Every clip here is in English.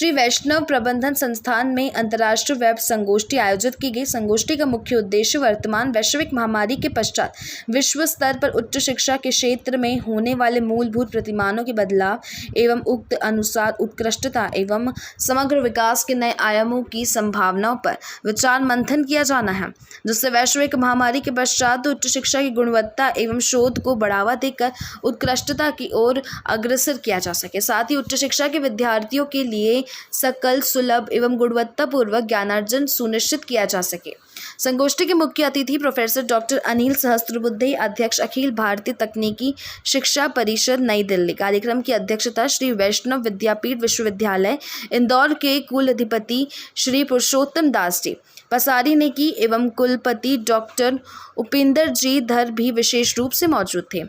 श्री वैष्णव प्रबंधन संस्थान में अंतर्राष्ट्रीय वेब संगोष्ठी आयोजित की गई। संगोष्ठी का मुख्य उद्देश्य वर्तमान वैश्विक महामारी के पश्चात विश्व स्तर पर उच्च शिक्षा के क्षेत्र में होने वाले मूलभूत प्रतिमानों के बदलाव एवं उक्त अनुसार उत्कृष्टता एवं समग्र विकास के नए आयामों की संभावनाओं पर विचार मंथन किया जाना है, जिससे वैश्विक महामारी के पश्चात उच्च शिक्षा की गुणवत्ता एवं शोध को बढ़ावा देकर उत्कृष्टता की ओर अग्रसर किया जा सके। साथ ही उच्च शिक्षा के विद्यार्थियों के लिए सकल सुलभ एवं गुणवत्तापूर्वक ज्ञानार्जन सुनिश्चित किया जा सके। संगोष्ठी के मुख्य अतिथि प्रोफेसर डॉक्टर अनिल सहस्त्रबुद्धे, अध्यक्ष अखिल भारतीय तकनीकी शिक्षा परिषद नई दिल्ली। कार्यक्रम की अध्यक्षता श्री वैष्णव विद्यापीठ विश्वविद्यालय इंदौर के कुलाधिपति श्री पुरुषोत्तम दास जी पसारी ने की एवं कुलपति डॉक्टर उपिंदर जी धर भी विशेष रूप से मौजूद थे।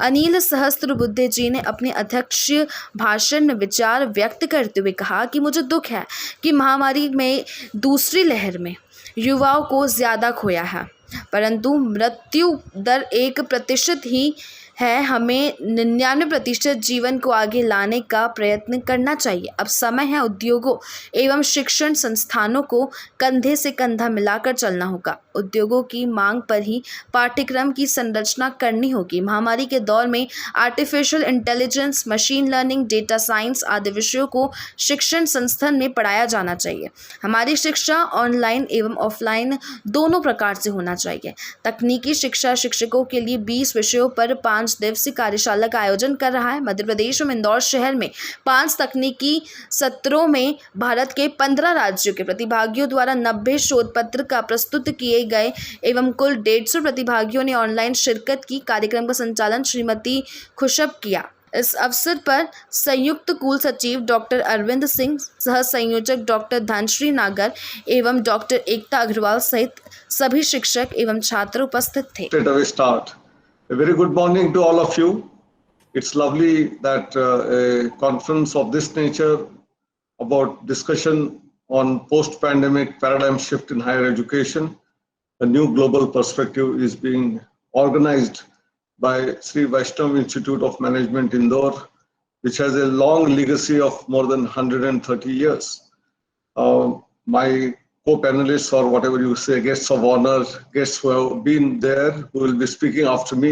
अनिल सहस्त्रबुद्धे जी ने अपने अध्यक्ष भाषण में विचार व्यक्त करते हुए कहा कि मुझे दुख है कि महामारी में दूसरी लहर में युवाओं को ज़्यादा खोया है, परंतु मृत्यु दर 1% ही है। हमें 99% जीवन को आगे लाने का प्रयत्न करना चाहिए। अब समय है उद्योगों एवं शिक्षण संस्थानों को कंधे से कंधा मिलाकर चलना होगा। उद्योगों की मांग पर ही पाठ्यक्रम की संरचना करनी होगी। महामारी के दौर में artificial intelligence, machine learning, data science आदि विषयों को शिक्षण संस्थान में पढ़ाया जाना चाहिए। हमारी शिक्षा ऑनलाइन एवं ऑफलाइन दोनों प्रकार से होना चाहिए। तकनीकी शिक्षा शिक्षकों के लिए 20 विषयों पर 5 दिवसीय कार्यशाला का आयोजन कर रहा है। मध्य प्रदेश में इंदौर शहर में 5 तकनीकी सत्रों में भारत के 15 राज्यों के प्रतिभागियों द्वारा 90 शोध पत्र का प्रस्तुत किए गए एवं कुल 150 प्रतिभागियों ने ऑनलाइन शिरकत की। कार्यक्रम का संचालन श्रीमती खुशब किया। इस अवसर पर संयुक्त कुल सचिव डॉक्टर अरविंद सिंह, सह संयोजक डॉक्टर धनश्री नागर एवं डॉक्टर एकता अग्रवाल सहित सभी शिक्षक एवं छात्र उपस्थित थे। A very good morning to all of you. It's lovely that a conference of this nature about discussion on post-pandemic paradigm shift in higher education, a new global perspective, is being organized by Sri Vaishnav Institute of Management Indore, which has a long legacy of more than 130 years. My co-panelists, or whatever you say, guests of honor, guests who have been there, who will be speaking after me: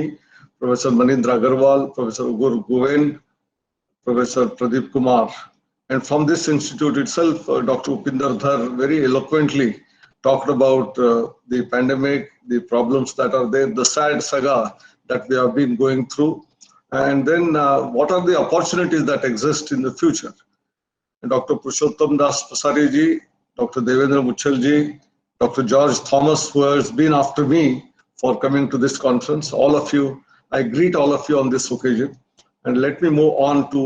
Professor Manindra Agarwal, Professor Ugur Goen, Professor Pradeep Kumar. And from this institute itself, Dr. Upinder Dhar very eloquently talked about the pandemic, the problems that are there, the sad saga that we have been going through, and then what are the opportunities that exist in the future. And Dr. Purushottam Das Pasari ji, Dr. Devendra Muchal ji, Dr. George Thomas, who has been after me for coming to this conference, all of you, I greet all of you on this occasion. And let me move on to,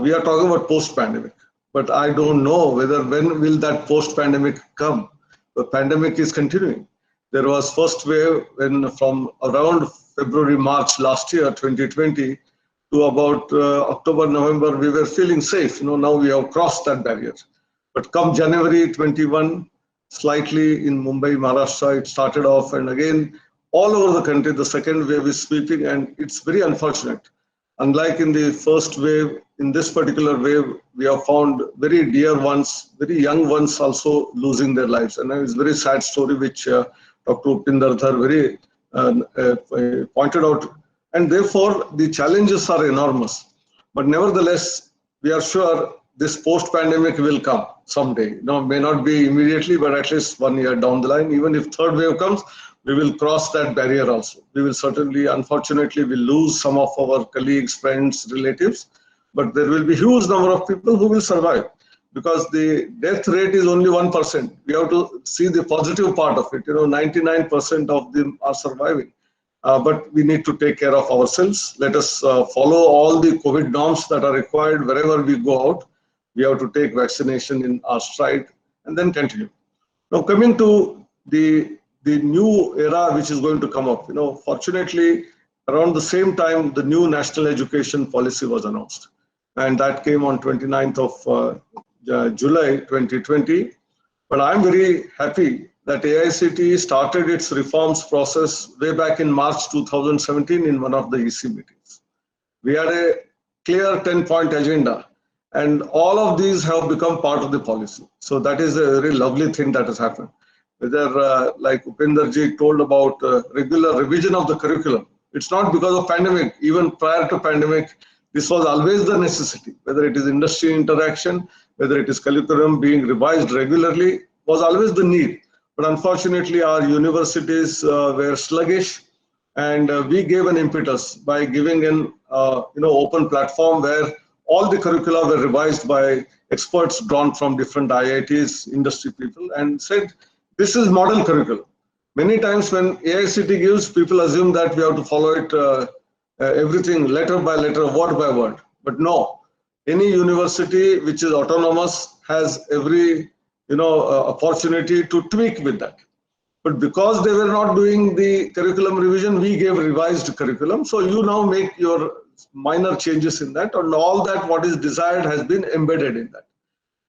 we are talking about post-pandemic, but I don't know whether when will that post-pandemic come. The pandemic is continuing. There was first wave when from around February, March last year, 2020, to about October, November, we were feeling safe. Now we have crossed that barrier. But come January 21, slightly in Mumbai, Maharashtra, it started off, and again, all over the country, the second wave is sweeping, and it's very unfortunate. Unlike in the first wave, in this particular wave, we have found very dear ones, very young ones also losing their lives. And it's a very sad story, which Dr. Upinder Dhar very pointed out. And therefore, the challenges are enormous. But nevertheless, we are sure this post-pandemic will come someday. May not be immediately, but at least 1 year down the line. Even if third wave comes, we will cross that barrier also. We will certainly, unfortunately, will lose some of our colleagues, friends, relatives, but there will be huge number of people who will survive, because the death rate is only 1%. We have to see the positive part of it. 99% of them are surviving. But we need to take care of ourselves. Let us follow all the COVID norms that are required wherever we go out. We have to take vaccination in our stride and then continue. Now, coming to the new era which is going to come up, fortunately, around the same time, the new national education policy was announced. And that came on 29th of July 2020. But I'm very happy that AICTE started its reforms process way back in March 2017 in one of the EC meetings. We had a clear 10-point agenda, And all of these have become part of the policy. So that is a very lovely thing that has happened. Whether like Upender ji told about regular revision of the curriculum, it's not because of pandemic. Even prior to pandemic, this was always the necessity. Whether it is industry interaction, whether it is curriculum being revised regularly, was always the need. But unfortunately, our universities were sluggish, and we gave an impetus by giving an open platform where all the curricula were revised by experts drawn from different IITs, industry people, and said this is model curriculum. Many times when AICT gives, people assume that we have to follow it everything letter by letter, word by word. But no, any university which is autonomous has every opportunity to tweak with that. But because they were not doing the curriculum revision, we gave revised curriculum. So you now make your minor changes in that, and all that what is desired has been embedded in that.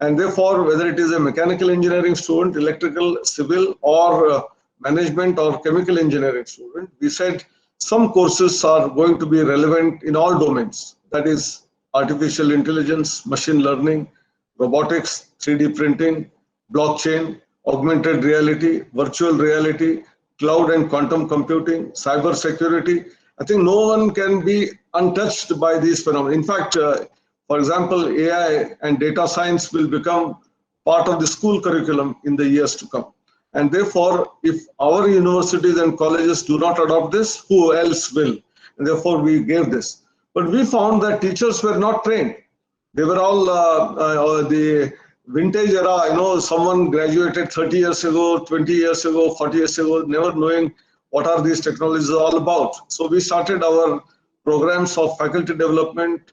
And therefore, whether it is a mechanical engineering student, electrical, civil, or management or chemical engineering student, we said some courses are going to be relevant in all domains. That is artificial intelligence, machine learning, robotics, 3D printing, blockchain, augmented reality, virtual reality, cloud and quantum computing, cyber security. I think no one can be untouched by these phenomena. In fact, for example, AI and data science will become part of the school curriculum in the years to come. And therefore, if our universities and colleges do not adopt this, who else will? And therefore, we gave this. But we found that teachers were not trained. They were all the vintage era, someone graduated 30 years ago, 20 years ago, 40 years ago, never knowing what are these technologies all about. So we started our programs of faculty development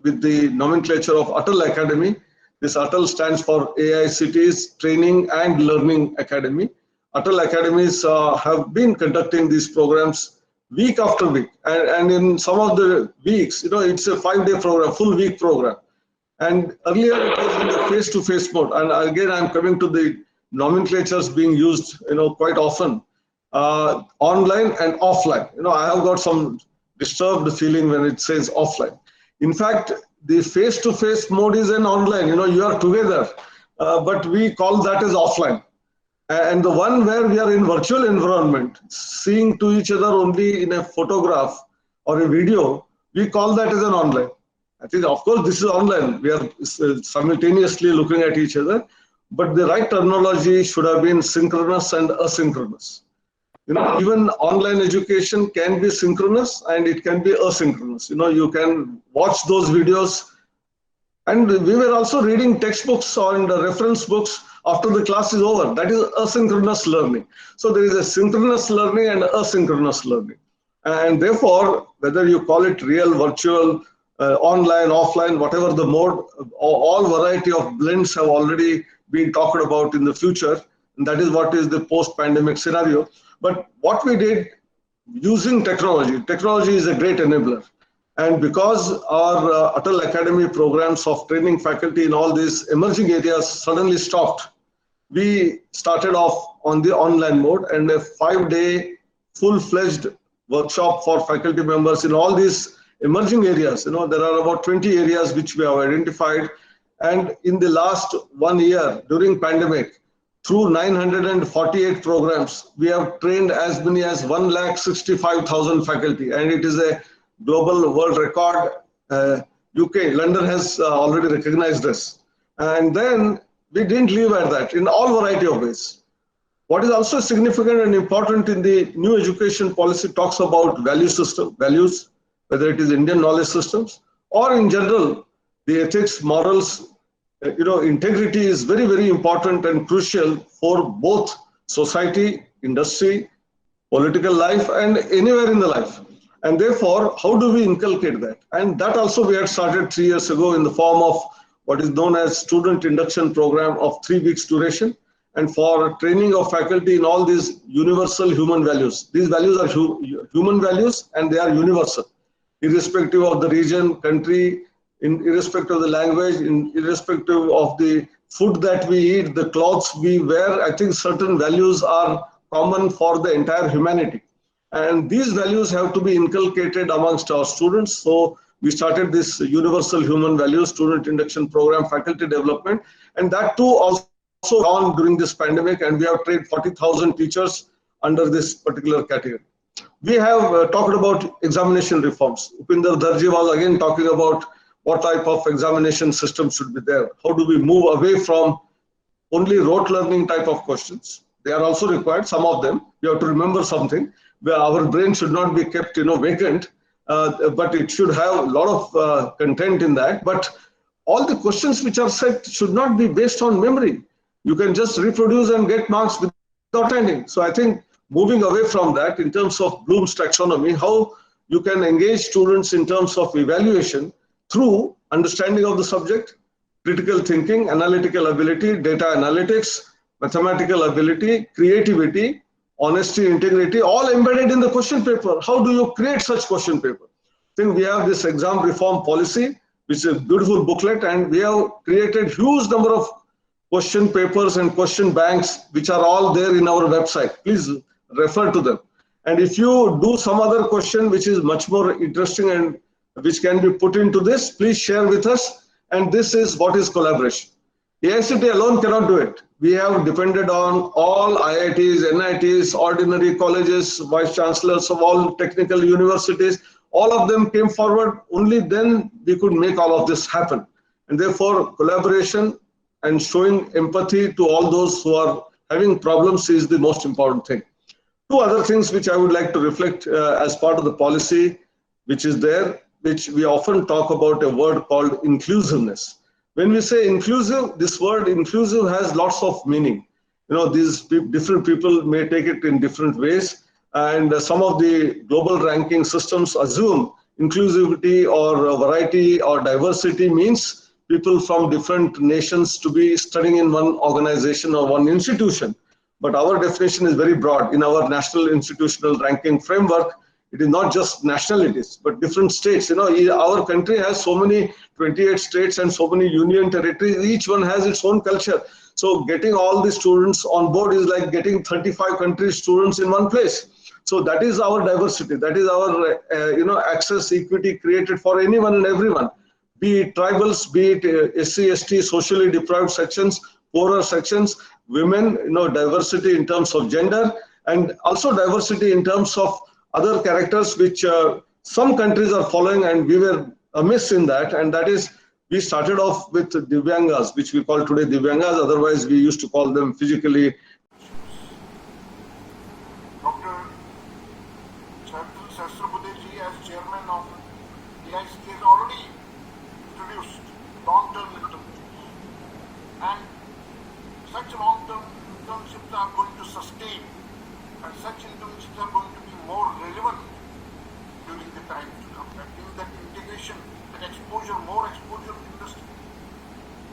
with the nomenclature of Atal Academy. This Atal stands for AICT's Training and Learning Academy. Atal Academies have been conducting these programs week after week. And in some of the weeks, it's a 5-day program, full week program. And earlier it was in the face-to-face mode. And again, I'm coming to the nomenclatures being used, quite often, online and offline. I have got some disturbed feeling when it says offline. In fact, the face-to-face mode is an online, you are together, but we call that as offline. And the one where we are in virtual environment, seeing to each other only in a photograph or a video, we call that as an online. I think, of course, this is online. We are simultaneously looking at each other, but the right terminology should have been synchronous and asynchronous. Even online education can be synchronous and it can be asynchronous. You can watch those videos. And we were also reading textbooks and reference books after the class is over. That is asynchronous learning. So there is a synchronous learning and asynchronous learning. And therefore, whether you call it real, virtual, online, offline, whatever the mode, all variety of blends have already been talked about in the future. And that is what is the post-pandemic scenario. But what we did using technology is a great enabler. And because our Atal Academy programs of training faculty in all these emerging areas suddenly stopped, we started off on the online mode and a 5-day full-fledged workshop for faculty members in all these emerging areas. There are about 20 areas which we have identified. And in the last 1 year during pandemic, through 948 programs, we have trained as many as 165,000 faculty, and it is a global world record. UK, London has already recognized this. And then we didn't leave at that in all variety of ways. What is also significant and important in the new education policy talks about value system, values, whether it is Indian knowledge systems or in general, the ethics, morals, integrity is very, very important and crucial for both society, industry, political life, and anywhere in the life. And therefore, how do we inculcate that? And that also we had started 3 years ago in the form of what is known as student induction program of 3 weeks duration, and for training of faculty in all these universal human values. These values are human values and they are universal, irrespective of the region, country, irrespective of the language, irrespective of the food that we eat, the clothes we wear. I think certain values are common for the entire humanity. And these values have to be inculcated amongst our students. So we started this universal human values student induction program, faculty development, and that too also on during this pandemic, and we have trained 40,000 teachers under this particular category. We have talked about examination reforms. Upinder Darji was again talking about what type of examination system should be there. How do we move away from only rote learning type of questions? They are also required, some of them. You have to remember something, where our brain should not be kept, vacant, but it should have a lot of content in that. But all the questions which are set should not be based on memory. You can just reproduce and get marks without understanding. So I think moving away from that in terms of Bloom's taxonomy, how you can engage students in terms of evaluation through understanding of the subject, critical thinking, analytical ability, data analytics, mathematical ability, creativity, honesty, integrity, all embedded in the question paper. How do you create such question paper? I think we have this exam reform policy, which is a beautiful booklet, and we have created huge number of question papers and question banks, which are all there in our website. Please refer to them. And if you do some other question which is much more interesting and which can be put into this, please share with us. And this is what is collaboration. AICTE alone cannot do it. We have depended on all IITs, NITs, ordinary colleges, vice chancellors of all technical universities. All of them came forward. Only then we could make all of this happen. And therefore, collaboration and showing empathy to all those who are having problems is the most important thing. Two other things which I would like to reflect as part of the policy, which is there, which we often talk about a word called inclusiveness. When we say inclusive, this word inclusive has lots of meaning. These different people may take it in different ways, and some of the global ranking systems assume inclusivity or variety or diversity means people from different nations to be studying in one organization or one institution. But our definition is very broad. In our national institutional ranking framework, it is not just nationalities, but different states. Our country has so many 28 states and so many union territories. Each one has its own culture. So getting all the students on board is like getting 35 country students in one place. So that is our diversity. That is our access equity created for anyone and everyone, be it tribals, be it SC, ST, socially deprived sections, poorer sections, women, diversity in terms of gender, and also diversity in terms of other characters which some countries are following, and we were amiss in that. And that is, we started off with Divyangas, which we call today Divyangas. Otherwise, we used to call them physically. Dr. Sahasrabudhe ji, as chairman of AICTE, has already introduced long-term internships. And such long-term internships are going to sustain, and such internships are going to be more relevant during the time to come. I think that integration, that exposure, more exposure to industry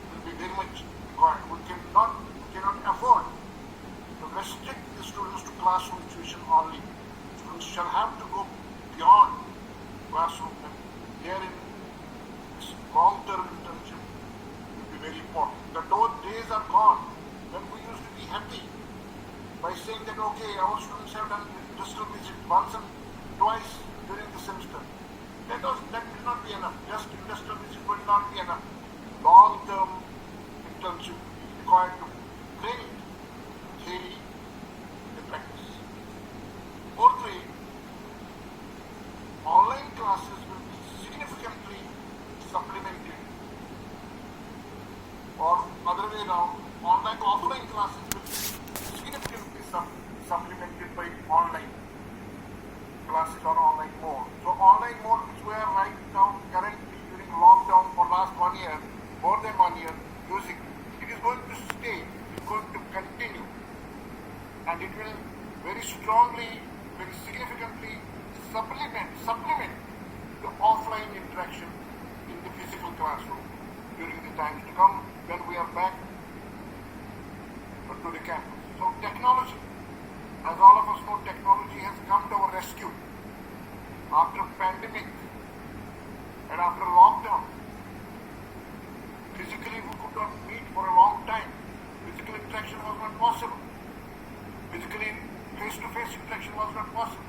will be very much required. We cannot afford to restrict the students to classroom tuition only. Students shall have to go beyond classroom, and therein this long-term internship will be very important. Those days are gone when we used to be happy by saying that, okay, our students have done industrial visit once and twice during the semester. That will not be enough. Just industrial visit will not be enough. Long-term internship is required to bring theory to practice. Fourthly, online classes will be significantly supplemented, or other way around, offline classes will be significantly supplemented by online classes or online mode. So online mode, which we are right now currently during lockdown for last 1 year, more than 1 year using, it is going to stay, it is going to continue, and it will very strongly, very significantly supplement the offline interaction in the physical classroom during the times to come when we are back to the campus. So technology, as all of us know, technology has come to our rescue after pandemic and after lockdown. Physically we could not meet for a long time. Physical interaction was not possible. Physically face-to-face interaction was not possible.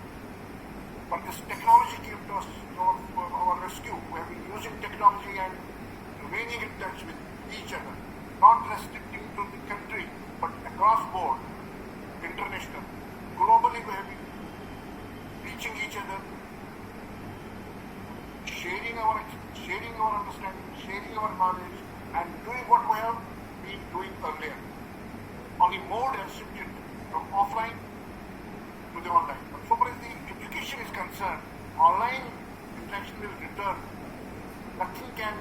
But this technology came to us, our rescue. We have been using technology and remaining in touch with each other, not restricting to the country, but across board, international. Globally, we have been reaching each other, sharing our understanding, sharing our knowledge, and doing what we have been doing earlier. Only mode has shifted from offline to the online. But so far as the education is concerned, online interaction will return. Nothing can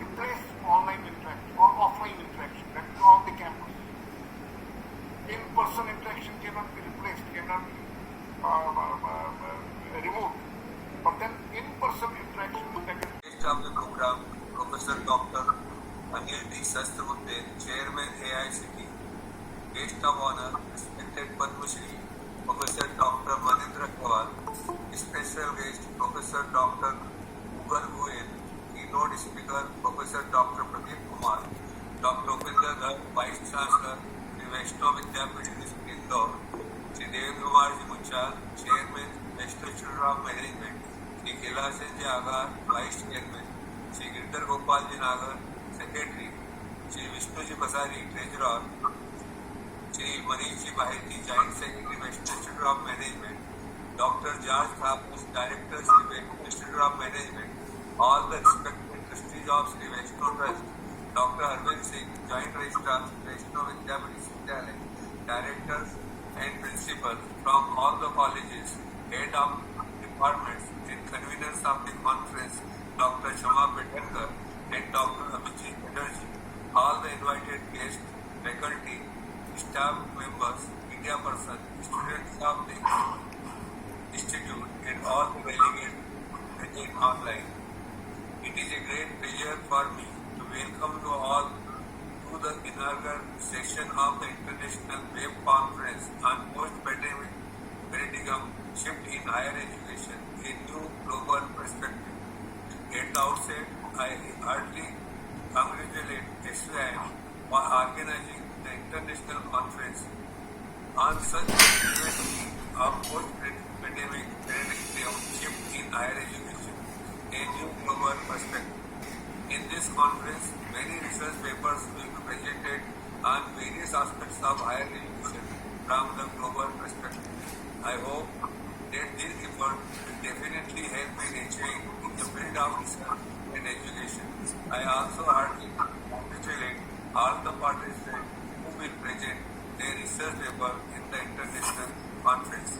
replace online interaction or offline interaction. That is on the campus. In-person interaction cannot be replaced, cannot be removed. But then in-person interaction will take Guest of the program, Professor Dr. Anil D. Sastramukte, Chairman AICT. Guest of honor, respected Padma Shri, Professor Dr. Manindra Kawal. Special guest, Professor Dr. Mughal Goel. Keynote speaker, Professor Dr. Pradeep Kumar. Dr. Upinder Garg, Vice Chancellor, Sri Vaishnav Vidyapith University, Indore. Sri Devendra Kumar Ji Munchal, Chairman, Vaishnav Institute of Management. Sri Kailasan Ji Agar, Vice Chairman. Sri Girdhar Gopal Ji Nagar, Secretary. Sri Vishnu Ji Basari, Treasurer. Sri Manish Ji Baheti, Joint Secretary, Vaishnav Institute of Management. Dr. George Thapus, Director, Sri Vaishnav Institute of Management. All the respected trustees of Sri Vaishnav Trust. Dr. Arvind Singh, Joint Registrar, Vaishnav Vidyapith Vidyalaya. Directors and principals from all the colleges, head of departments and conveners of the conference, Dr. Shama Petkar and Dr. Abhijit Chatterjee, all the invited guests, faculty, staff members, media persons, students of the institute and all the delegates present online. It is a great pleasure for me to welcome you all to the inaugural session of the International Web Conference on Post-Pandemic Paradigm Shift in Higher Education, a New Global Perspective. At the outset, I heartily congratulate SWIM for organizing the international conference on such a event of post-pandemic paradigm shift in higher education, a new global perspective. In this conference, many research papers will be presented on various aspects of higher education from the global perspective. I hope that this effort will definitely help in achieving in the field of research and education. I also heartily congratulate all the participants who will present their research paper in the international conference.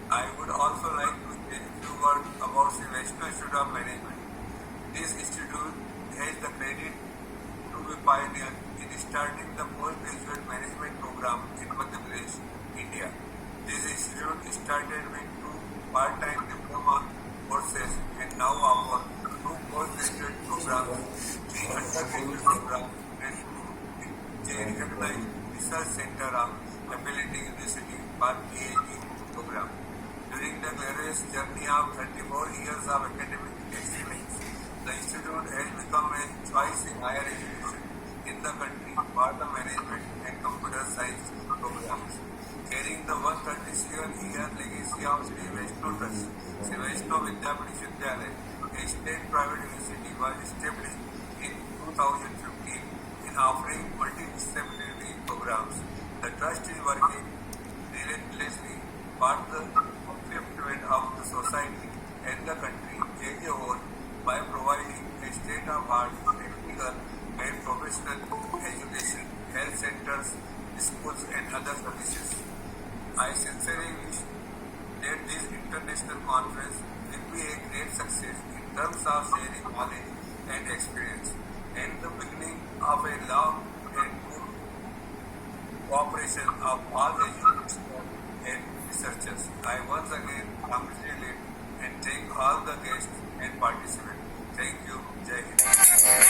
I would also like to say a few words about the Vaishnav Institute of Management. This institute has the credit to be pioneer in starting the postgraduate management program in Madhya Pradesh, India. This institute started with 2 part-time diploma courses and now offers 2 postgraduate programs, 3 undergraduate programs, and a recognized research center of Ability University for PhD program. During the glorious journey of 34 years of academic excellence, the institute has become a choice in higher education in the country for the management and computer science programs. Carrying the 137-year legacy of Sri Vaishnav Trust, Sri Vaishnav Vidyapith Vidyalaya, a state private university, was established in 2015 in offering multidisciplinary programs. The trust is working relentlessly for the upliftment of the society and the country as a whole by providing a state-of-the-art technical and professional education, health centers, schools and other services. I sincerely wish that this international conference will be a great success in terms of sharing knowledge and experience and the beginning of a long and good cooperation of all educators and researchers. I once again congratulate and thank all the guests and participants. Thank you. Jai Hind.